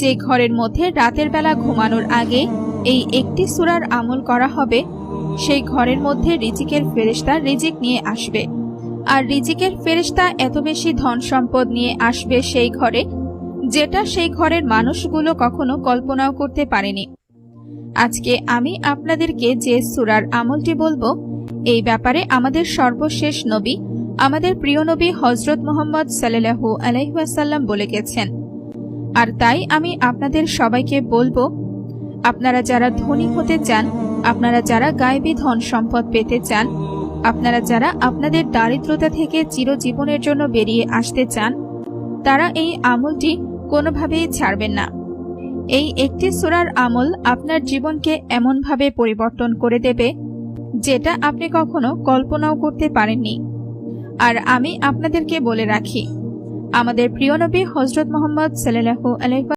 যে ঘরের মধ্যে রাতের বেলা ঘুমানোর আগে এই একটি সূরার আমল করা হবে, সেই ঘরের মধ্যে রিজিকের ফেরেশতা রিজিক নিয়ে আসবে। আর রিজিকের ফেরেশতা এত বেশি ধন সম্পদ নিয়ে আসবে সেই ঘরে, যেটা সেই ঘরের মানুষগুলো কখনো কল্পনাও করতে পারেনি। আজকে আমি আপনাদেরকে যে সূরার আমলটি বলবো, এই ব্যাপারে আমাদের সর্বশেষ নবী, আমাদের প্রিয় নবী হযরত মুহাম্মদ সাল্লাল্লাহু আলাইহি ওয়াসাল্লাম বলে গেছেন। আর তাই আমি আপনাদের সবাইকে বলবো, আপনারা যারা ধনী হতে চান, আপনারা যারা গায়েবী ধন সম্পদ পেতে চান, আপনারা যারা আপনাদের দারিদ্রতা থেকে চিরজীবনের জন্য বেরিয়ে আসতে চান, তারা এই আমলটি কোনোভাবেই ছাড়বেন না। এই একটি সূরার আমল আপনার জীবনকে এমনভাবে পরিবর্তন করে দেবে, যেটা আপনি কখনো কল্পনাও করতে পারেননি। আর আমি আপনাদেরকে বলে রাখি, আমাদের প্রিয় নবী হযরত মুহাম্মদ সাল্লাল্লাহু আলাইহি